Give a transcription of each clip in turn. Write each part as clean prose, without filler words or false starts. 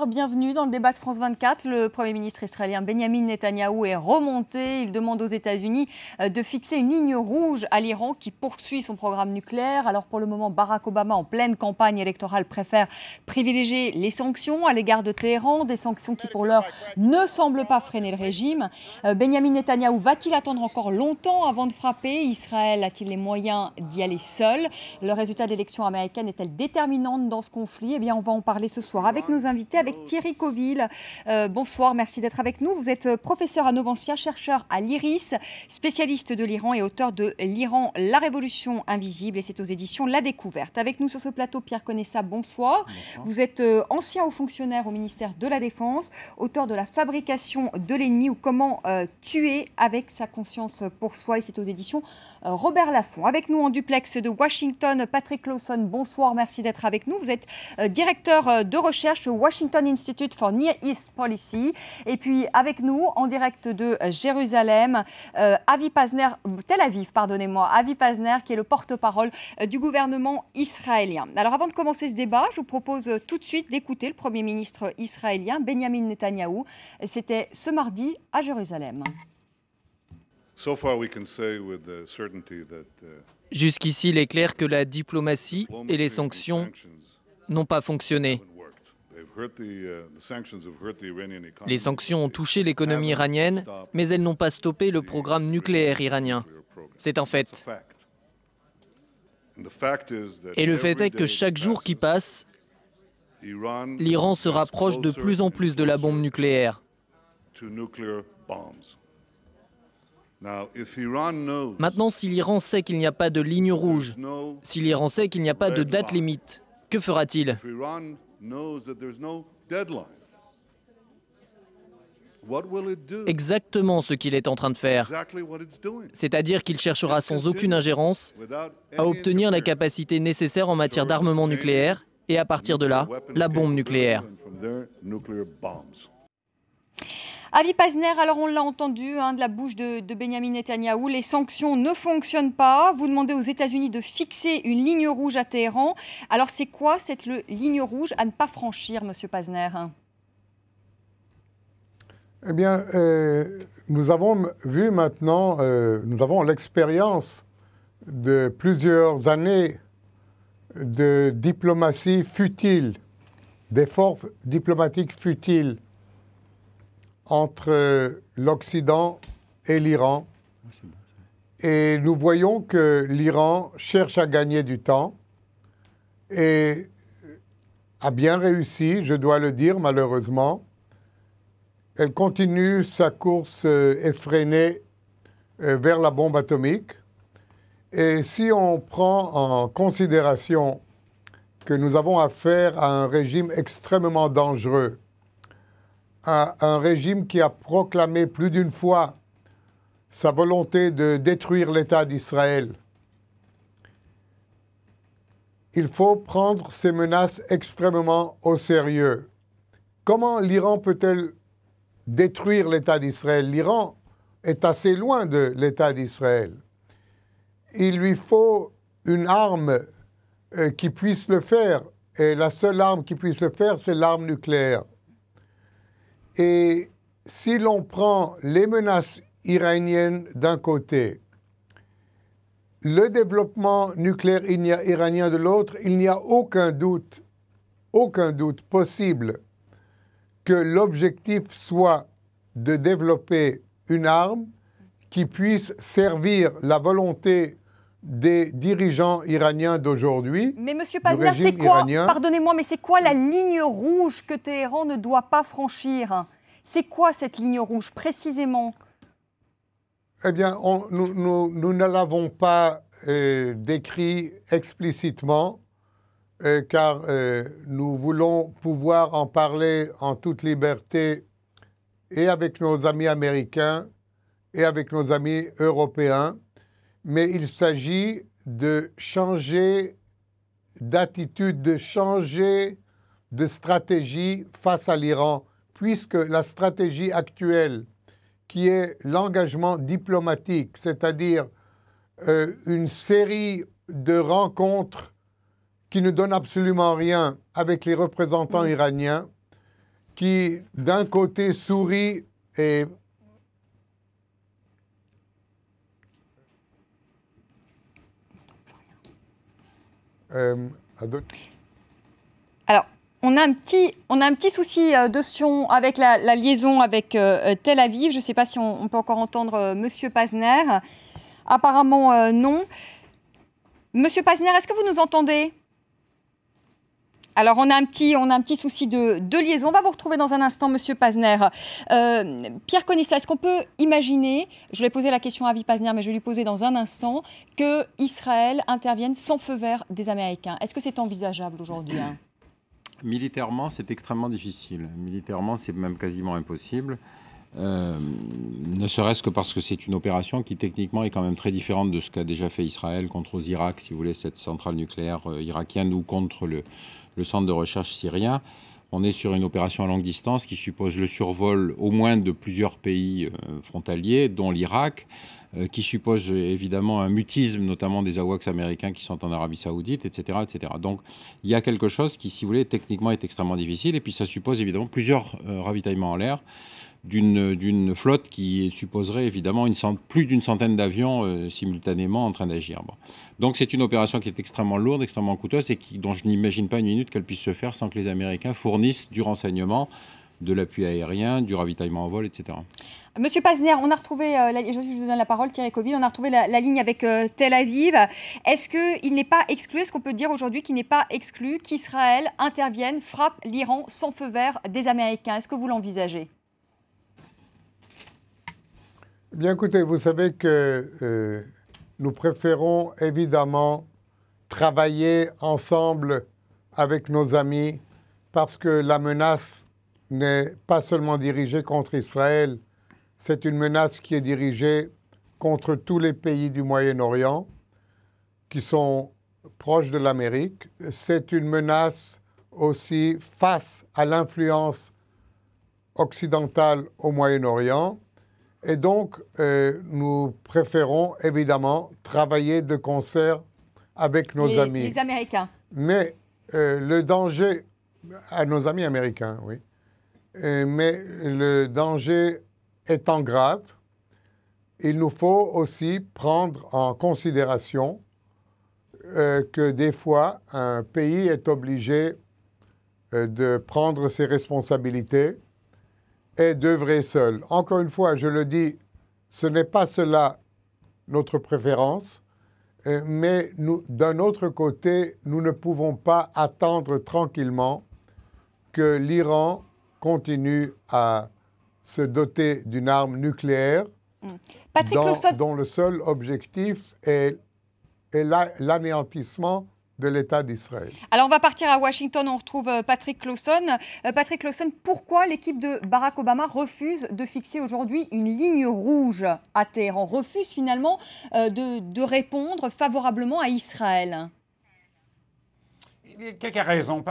Bienvenue dans le débat de France 24. Le Premier ministre israélien Benjamin Netanyahou est remonté. Il demande aux États-Unis de fixer une ligne rouge à l'Iran qui poursuit son programme nucléaire. Alors pour le moment, Barack Obama, en pleine campagne électorale, préfère privilégier les sanctions à l'égard de Téhéran, des sanctions qui pour l'heure ne semblent pas freiner le régime. Benjamin Netanyahou va-t-il attendre encore longtemps avant de frapper? Israël a-t-il les moyens d'y aller seul? Le résultat de l'élection américaine est-elle déterminante dans ce conflit? Eh bien, on va en parler ce soir avec nos invités, avec Thierry Coville. Bonsoir, merci d'être avec nous. Vous êtes professeur à Novancia, chercheur à l'IRIS, spécialiste de l'Iran et auteur de L'Iran, la révolution invisible, et c'est aux éditions La Découverte. Avec nous sur ce plateau, Pierre Conessa, bonsoir. Vous êtes ancien haut fonctionnaire au ministère de la Défense, auteur de La fabrication de l'ennemi ou comment tuer avec sa conscience pour soi, et c'est aux éditions Robert Laffont. Avec nous en duplex de Washington, Patrick Lawson, bonsoir, merci d'être avec nous. Vous êtes directeur de recherche au Washington Institute for Near East Policy. Et puis avec nous, en direct de Jérusalem, Avi Pazner, Tel Aviv, pardonnez-moi, Avi Pazner, qui est le porte-parole du gouvernement israélien. Alors avant de commencer ce débat, je vous propose tout de suite d'écouter le Premier ministre israélien, Benjamin Netanyahou. C'était ce mardi à Jérusalem. Jusqu'ici, il est clair que la diplomatie et les sanctions n'ont pas fonctionné. Les sanctions ont touché l'économie iranienne, mais elles n'ont pas stoppé le programme nucléaire iranien. C'est un fait. Et le fait est que chaque jour qui passe, l'Iran se rapproche de plus en plus de la bombe nucléaire. Maintenant, si l'Iran sait qu'il n'y a pas de ligne rouge, si l'Iran sait qu'il n'y a pas de date limite, que fera-t-il ? Exactement ce qu'il est en train de faire. C'est-à-dire qu'il cherchera sans aucune ingérence à obtenir la capacité nécessaire en matière d'armement nucléaire et à partir de là, la bombe nucléaire. Avi Pazner, alors on l'a entendu de la bouche de Benjamin Netanyahou, les sanctions ne fonctionnent pas. Vous demandez aux États-Unis de fixer une ligne rouge à Téhéran. Alors c'est quoi cette ligne rouge à ne pas franchir, Monsieur Pazner? Eh bien, nous avons vu maintenant, nous avons l'expérience de plusieurs années de diplomatie futile, d'efforts diplomatiques futiles entre l'Occident et l'Iran. Et nous voyons que l'Iran cherche à gagner du temps et a bien réussi, je dois le dire malheureusement. Elle continue sa course effrénée vers la bombe atomique. Et si on prend en considération que nous avons affaire à un régime extrêmement dangereux, à un régime qui a proclamé plus d'une fois sa volonté de détruire l'État d'Israël, il faut prendre ces menaces extrêmement au sérieux. Comment l'Iran peut-elle détruire l'État d'Israël? L'Iran est assez loin de l'État d'Israël. Il lui faut une arme qui puisse le faire. Et la seule arme qui puisse le faire, c'est l'arme nucléaire. Et si l'on prend les menaces iraniennes d'un côté, le développement nucléaire iranien de l'autre, il n'y a aucun doute possible que l'objectif soit de développer une arme qui puisse servir la volonté des dirigeants iraniens d'aujourd'hui. Mais Monsieur Pazner, c'est quoi, pardonnez-moi, mais c'est quoi la ligne rouge que Téhéran ne doit pas franchir? C'est quoi cette ligne rouge, précisément? Eh bien, nous ne l'avons pas décrit explicitement, car nous voulons pouvoir en parler en toute liberté et avec nos amis américains et avec nos amis européens. Mais il s'agit de changer d'attitude, de changer de stratégie face à l'Iran, puisque la stratégie actuelle, qui est l'engagement diplomatique, c'est-à-dire une série de rencontres qui ne donnent absolument rien avec les représentants iraniens, qui, d'un côté, sourit et Alors, on a un petit souci de son avec la liaison avec Tel Aviv. Je ne sais pas si on peut encore entendre Monsieur Pazner. Apparemment, non. Monsieur Pazner, est-ce que vous nous entendez ? Alors, on a un petit souci de liaison. On va vous retrouver dans un instant, Monsieur Pazner. Pierre Conissa, est-ce qu'on peut imaginer, je vais poser la question à Avi Pazner, mais je vais lui poser dans un instant, que Israël intervienne sans feu vert des Américains ? Est-ce que c'est envisageable aujourd'hui ? Militairement, c'est extrêmement difficile. Militairement, c'est même quasiment impossible. Ne serait-ce que parce que c'est une opération qui techniquement est quand même très différente de ce qu'a déjà fait Israël contre Irak, si vous voulez, cette centrale nucléaire irakienne, ou contre le centre de recherche syrien. On est sur une opération à longue distance qui suppose le survol au moins de plusieurs pays frontaliers, dont l'Irak, qui suppose évidemment un mutisme, notamment des AWACS américains qui sont en Arabie Saoudite, etc., etc. Donc il y a quelque chose qui, si vous voulez, techniquement est extrêmement difficile. Et puis ça suppose évidemment plusieurs ravitaillements en l'air d'une flotte qui supposerait évidemment plus d'une centaine d'avions simultanément en train d'agir. Bon. Donc c'est une opération qui est extrêmement lourde, extrêmement coûteuse et dont je n'imagine pas une minute qu'elle puisse se faire sans que les Américains fournissent du renseignement, de l'appui aérien, du ravitaillement en vol, etc. Monsieur Pazner, on a retrouvé, je vous donne la parole, Thierry Coville, on a retrouvé la ligne avec Tel Aviv. Est-ce qu'il n'est pas exclu, est-ce qu'on peut dire aujourd'hui qu'il n'est pas exclu qu'Israël intervienne, frappe l'Iran sans feu vert des Américains ? Est-ce que vous l'envisagez ? Bien, écoutez, vous savez que nous préférons évidemment travailler ensemble avec nos amis parce que la menace n'est pas seulement dirigée contre Israël, c'est une menace qui est dirigée contre tous les pays du Moyen-Orient qui sont proches de l'Amérique. C'est une menace aussi face à l'influence occidentale au Moyen-Orient. Et donc, nous préférons évidemment travailler de concert avec nos amis. Les Américains. Mais le danger, à nos amis américains, oui. Mais le danger étant grave, il nous faut aussi prendre en considération que des fois, un pays est obligé de prendre ses responsabilités et d'œuvrer seul. Encore une fois, je le dis, ce n'est pas cela notre préférence, mais d'un autre côté, nous ne pouvons pas attendre tranquillement que l'Iran continue à se doter d'une arme nucléaire dont le seul objectif est l'anéantissement de l'État d'Israël. Alors on va partir à Washington, on retrouve Patrick Clauson. Patrick Clauson, pourquoi l'équipe de Barack Obama refuse de fixer aujourd'hui une ligne rouge à Téhéran, refuse finalement de répondre favorablement à Israël? Il y a quelques raisons.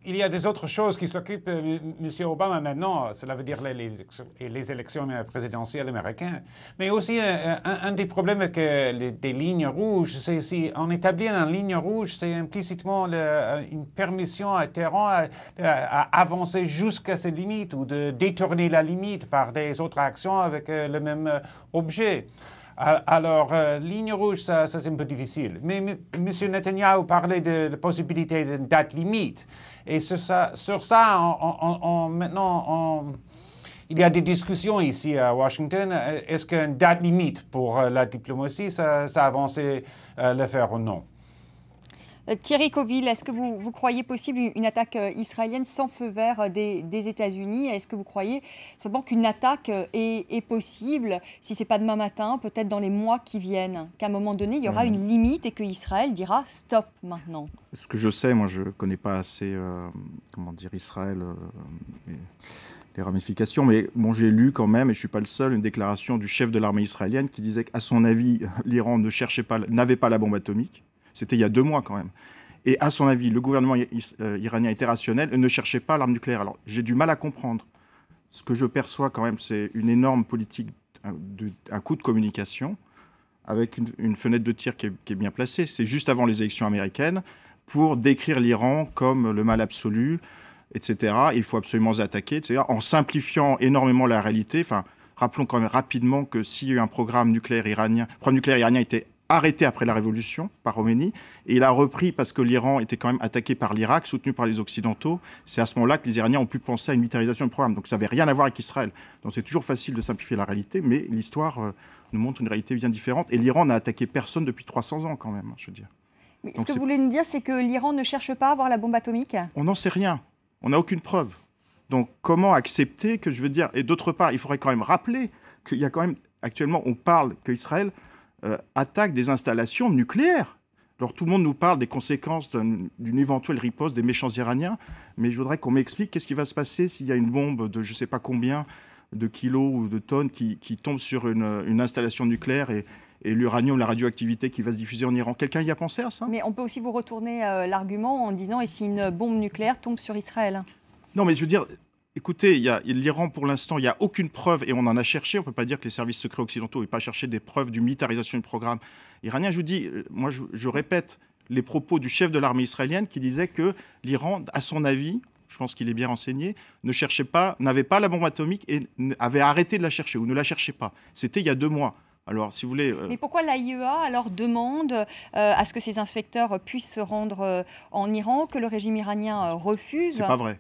Il y a des autres choses qui s'occupent M. Obama maintenant, cela veut dire les élections présidentielles américaines. Mais aussi, un des problèmes des lignes rouges, c'est si on établit une ligne rouge, c'est implicitement une permission à Téhéran à avancer jusqu'à ses limites ou de détourner la limite par des autres actions avec le même objet. Alors, ligne rouge, ça c'est un peu difficile. Mais M. Netanyahu parlait de la possibilité d'une date limite. Et sur ça, maintenant, il y a des discussions ici à Washington. Est-ce qu'une date limite pour la diplomatie, ça avançait le faire ou non? Thierry Coville, est-ce que vous croyez possible une attaque israélienne sans feu vert des États-Unis? Est-ce que vous croyez seulement qu'une attaque est possible, si ce n'est pas demain matin, peut-être dans les mois qui viennent, qu'à un moment donné, il y aura une limite et que Israël dira « stop maintenant » ? Ce que je sais, moi je ne connais pas assez Israël, les ramifications, mais bon, j'ai lu quand même, et je ne suis pas le seul, une déclaration du chef de l'armée israélienne qui disait qu'à son avis, l'Iran n'avait pas la bombe atomique. C'était il y a 2 mois quand même. Et à son avis, le gouvernement iranien était rationnel et ne cherchait pas l'arme nucléaire. Alors j'ai du mal à comprendre. Ce que je perçois quand même, c'est une énorme politique, un coup de communication, avec une fenêtre de tir qui est bien placée. C'est juste avant les élections américaines, pour décrire l'Iran comme le mal absolu, etc. Il faut absolument les attaquer, etc. En simplifiant énormément la réalité. Enfin, rappelons quand même rapidement que s'il y a eu un programme nucléaire iranien, était arrêté après la révolution par Khomeini, et il a repris parce que l'Iran était quand même attaqué par l'Irak, soutenu par les Occidentaux. C'est à ce moment-là que les Iraniens ont pu penser à une militarisation du programme. Donc ça n'avait rien à voir avec Israël. Donc c'est toujours facile de simplifier la réalité, mais l'histoire nous montre une réalité bien différente. Et l'Iran n'a attaqué personne depuis 300 ans quand même, je veux dire. Mais ce que vous voulez nous dire, c'est que l'Iran ne cherche pas à avoir la bombe atomique? On n'en sait rien. On n'a aucune preuve. Donc comment accepter que, je veux dire, et d'autre part, il faudrait quand même rappeler qu'il y a quand même, actuellement, on parle qu'Israël attaque des installations nucléaires. Alors tout le monde nous parle des conséquences d'une éventuelle riposte des méchants Iraniens, mais je voudrais qu'on m'explique qu'est-ce qui va se passer s'il y a une bombe de je ne sais pas combien de kilos ou de tonnes qui tombe sur une installation nucléaire et l'uranium, la radioactivité qui va se diffuser en Iran. Quelqu'un y a pensé à ça? Mais on peut aussi vous retourner l'argument en disant, et si une bombe nucléaire tombe sur Israël? Non, mais je veux dire, écoutez, l'Iran, pour l'instant, il n'y a aucune preuve, et on en a cherché. On ne peut pas dire que les services secrets occidentaux n'aient pas cherché des preuves d'une militarisation du programme iranien. Je vous dis, moi, je répète les propos du chef de l'armée israélienne qui disait que l'Iran, à son avis, je pense qu'il est bien renseigné, n'avait pas la bombe atomique et avait arrêté de la chercher ou ne la cherchait pas. C'était il y a 2 mois. Alors, si vous voulez... Mais pourquoi l'AIEA alors demande à ce que ces inspecteurs puissent se rendre en Iran, que le régime iranien refuse? C'est pas vrai.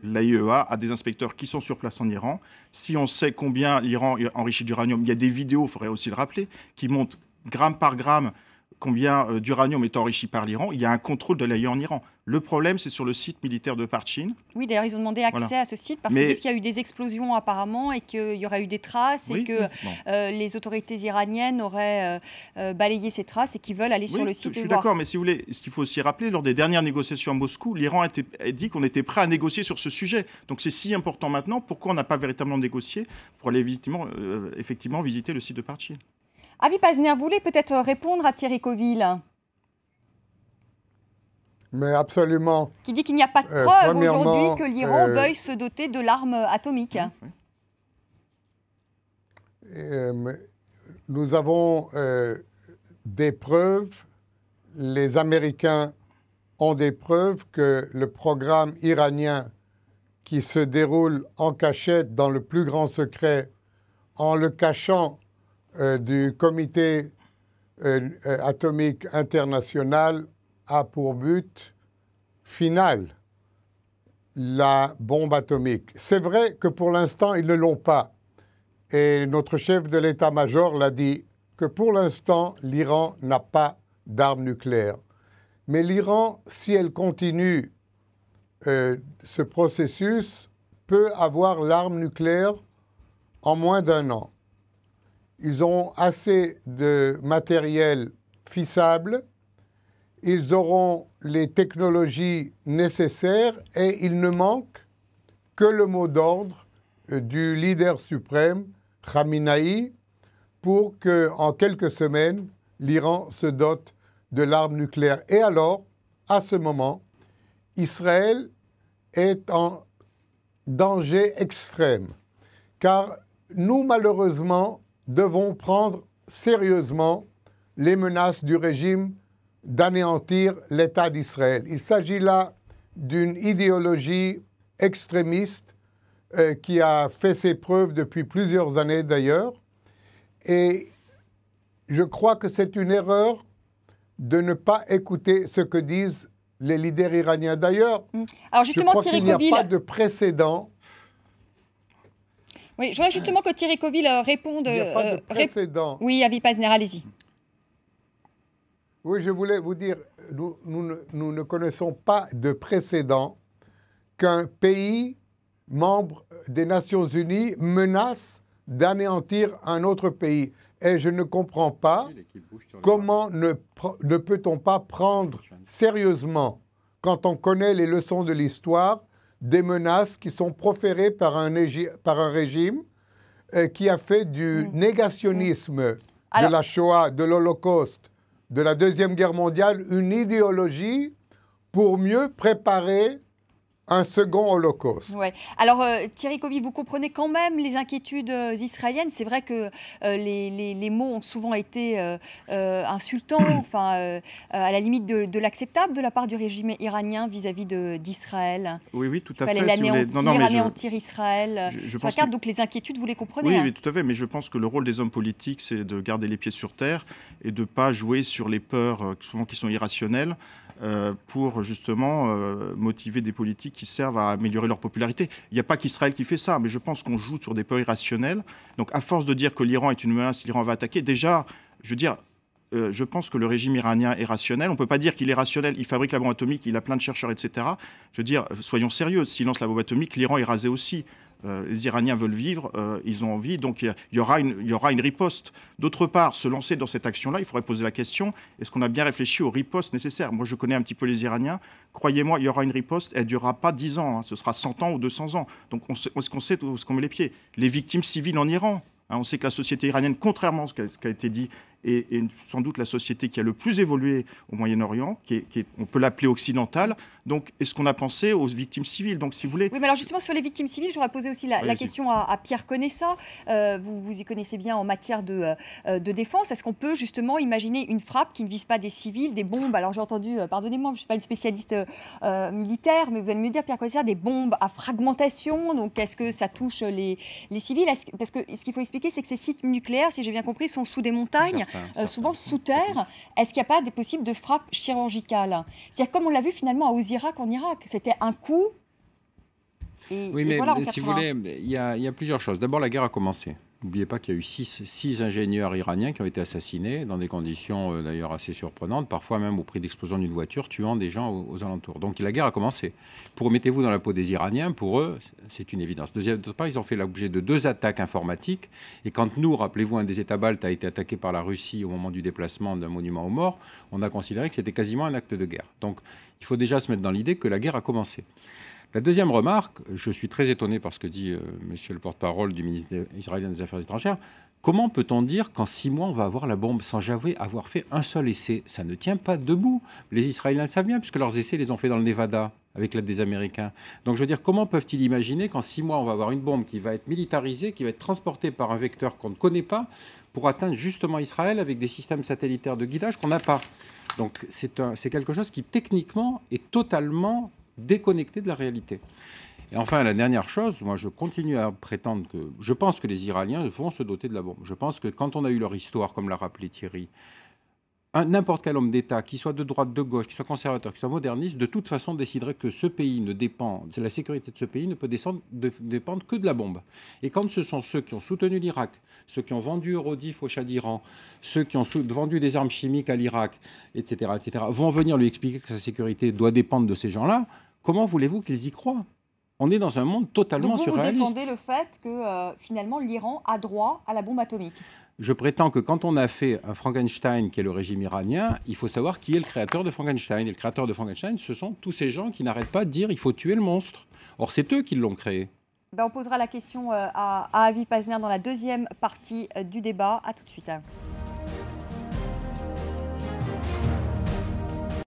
L'AIEA a des inspecteurs qui sont sur place en Iran. Si on sait combien l'Iran enrichit d'uranium, il y a des vidéos, il faudrait aussi le rappeler, qui montrent gramme par gramme combien d'uranium est enrichi par l'Iran. Il y a un contrôle de l'AIEA en Iran. Le problème, c'est sur le site militaire de Parchin. Oui, d'ailleurs, ils ont demandé accès à ce site parce qu'ils disent qu'il y a eu des explosions apparemment et qu'il y aurait eu des traces et que les autorités iraniennes auraient balayé ces traces et qu'ils veulent aller sur le site. Je suis d'accord, mais si vous voulez, ce qu'il faut aussi rappeler, lors des dernières négociations à Moscou, l'Iran a dit qu'on était prêt à négocier sur ce sujet. Donc c'est si important maintenant, pourquoi on n'a pas véritablement négocié pour aller effectivement visiter le site de Parchin? Avi Pazner, vous voulez peut-être répondre à Thierry Coville? Mais absolument. Qui dit qu'il n'y a pas de preuve aujourd'hui que l'Iran veuille se doter de l'arme atomique. Nous avons des preuves, les Américains ont des preuves que le programme iranien qui se déroule en cachette dans le plus grand secret, en le cachant du comité atomique international, a pour but final la bombe atomique. C'est vrai que pour l'instant, ils ne l'ont pas. Et notre chef de l'état-major l'a dit, que pour l'instant, l'Iran n'a pas d'armes nucléaires. Mais l'Iran, si elle continue ce processus, peut avoir l'arme nucléaire en moins d'1 an. Ils ont assez de matériel fissable, ils auront les technologies nécessaires et il ne manque que le mot d'ordre du leader suprême, Khamenei, pour qu'en quelques semaines, l'Iran se dote de l'arme nucléaire. Et alors, à ce moment, Israël est en danger extrême, car nous, malheureusement, devons prendre sérieusement les menaces du régime d'anéantir l'État d'Israël. Il s'agit là d'une idéologie extrémiste qui a fait ses preuves depuis plusieurs années d'ailleurs. Et je crois que c'est une erreur de ne pas écouter ce que disent les leaders iraniens. D'ailleurs, alors justement, je crois qu'il n'y a pas de précédent. Oui, je voudrais justement que Thierry Coville réponde. Il n'y a pas de précédent. Oui, Avi Pazner, allez-y. Oui, je voulais vous dire, nous ne connaissons pas de précédent qu'un pays membre des Nations Unies menace d'anéantir un autre pays. Et je ne comprends pas comment ne peut-on pas prendre sérieusement, quand on connaît les leçons de l'histoire, des menaces qui sont proférées par un régime qui a fait du négationnisme de la Shoah, de l'Holocauste, de la Deuxième Guerre mondiale, une idéologie pour mieux préparer un second holocauste. Ouais. Alors, Thierry Covey, vous comprenez quand même les inquiétudes israéliennes. C'est vrai que les mots ont souvent été insultants, enfin, à la limite de l'acceptable de la part du régime iranien vis-à-vis d'Israël. Oui, oui, tout à fait. Il fallait anéantir Israël. Je regarde, donc les inquiétudes, vous les comprenez. Oui, hein. oui, tout à fait. Mais je pense que le rôle des hommes politiques, c'est de garder les pieds sur terre et de ne pas jouer sur les peurs, souvent qui sont irrationnelles, pour justement motiver des politiques qui servent à améliorer leur popularité. Il n'y a pas qu'Israël qui fait ça, mais je pense qu'on joue sur des peurs irrationnelles. Donc à force de dire que l'Iran est une menace, l'Iran va attaquer, déjà, je veux dire, je pense que le régime iranien est rationnel. On ne peut pas dire qu'il est rationnel, il fabrique la bombe atomique, il a plein de chercheurs, etc. Je veux dire, soyons sérieux, s'il lance la bombe atomique, l'Iran est rasé aussi. Les Iraniens veulent vivre, ils ont envie, donc il y aura une riposte. D'autre part, se lancer dans cette action-là, il faudrait poser la question, est-ce qu'on a bien réfléchi aux ripostes nécessaires? Moi, je connais un petit peu les Iraniens. Croyez-moi, il y aura une riposte, elle ne durera pas 10 ans, hein, ce sera 100 ans ou 200 ans. Donc, est-ce qu'on sait où est-ce qu'on met les pieds? Les victimes civiles en Iran, hein, on sait que la société iranienne, contrairement à ce qui a été dit, est sans doute la société qui a le plus évolué au Moyen-Orient, on peut l'appeler occidentale. Donc, est-ce qu'on a pensé aux victimes civiles? Donc, si vous voulez... Oui, mais alors justement, sur les victimes civiles, j'aurais posé aussi la question à Pierre Conessa. Vous y connaissez bien en matière de défense. Est-ce qu'on peut justement imaginer une frappe qui ne vise pas des civils, des bombes? Alors, j'ai entendu, pardonnez-moi, je ne suis pas une spécialiste militaire, mais vous allez me dire, Pierre Conessa, des bombes à fragmentation. Donc, est-ce que ça touche les civils? Parce que ce qu'il faut expliquer, c'est que ces sites nucléaires, si j'ai bien compris, sont sous des montagnes, souvent sous terre. Est-ce qu'il n'y a pas des possibles de frappes chirurgicales? C'est-à-dire, comme on l'a vu finalement à Osirak en Irak, c'était un coup. Oui, mais voilà, si vous voulez, il y a plusieurs choses. D'abord, la guerre a commencé. N'oubliez pas qu'il y a eu six ingénieurs iraniens qui ont été assassinés dans des conditions d'ailleurs assez surprenantes, parfois même au prix d'explosion d'une voiture, tuant des gens aux alentours. Donc la guerre a commencé. Mettez-vous dans la peau des Iraniens, pour eux, c'est une évidence. D'autre part, ils ont fait l'objet de 2 attaques informatiques. Et quand nous, rappelez-vous, un des États baltes a été attaqué par la Russie au moment du déplacement d'un monument aux morts, on a considéré que c'était quasiment un acte de guerre. Donc il faut déjà se mettre dans l'idée que la guerre a commencé. La deuxième remarque, je suis très étonné par ce que dit monsieur le porte-parole du ministre israélien des Affaires étrangères. Comment peut-on dire qu'en 6 mois, on va avoir la bombe sans jamais avoir fait un seul essai? Ça ne tient pas debout. Les Israéliens le savent bien, puisque leurs essais, les ont fait dans le Nevada, avec l'aide des Américains. Donc je veux dire, comment peuvent-ils imaginer qu'en 6 mois, on va avoir une bombe qui va être militarisée, qui va être transportée par un vecteur qu'on ne connaît pas, pour atteindre justement Israël avec des systèmes satellitaires de guidage qu'on n'a pas? Donc c'est quelque chose qui, techniquement, est totalement déconnecté de la réalité. Et enfin, la dernière chose, moi je continue à prétendre que je pense que les Iraniens vont se doter de la bombe. Je pense que quand on a eu leur histoire, comme l'a rappelé Thierry, n'importe quel homme d'État, qui soit de droite, de gauche, qui soit conservateur, qui soit moderniste, de toute façon déciderait que ce pays ne dépend, la sécurité de ce pays ne peut dépendre que de la bombe. Et quand ce sont ceux qui ont soutenu l'Irak, ceux qui ont vendu Eurodif au Shah d'Iran, ceux qui ont vendu des armes chimiques à l'Irak, etc., vont venir lui expliquer que sa sécurité doit dépendre de ces gens-là, comment voulez-vous qu'ils y croient? On est dans un monde totalement surréaliste. Vous défendez le fait que finalement l'Iran a droit à la bombe atomique? Je prétends que quand on a fait un Frankenstein, qui est le régime iranien, il faut savoir qui est le créateur de Frankenstein. Et le créateur de Frankenstein, ce sont tous ces gens qui n'arrêtent pas de dire il faut tuer le monstre. Or, c'est eux qui l'ont créé. On posera la question à Avi Pazner dans la deuxième partie du débat. À tout de suite.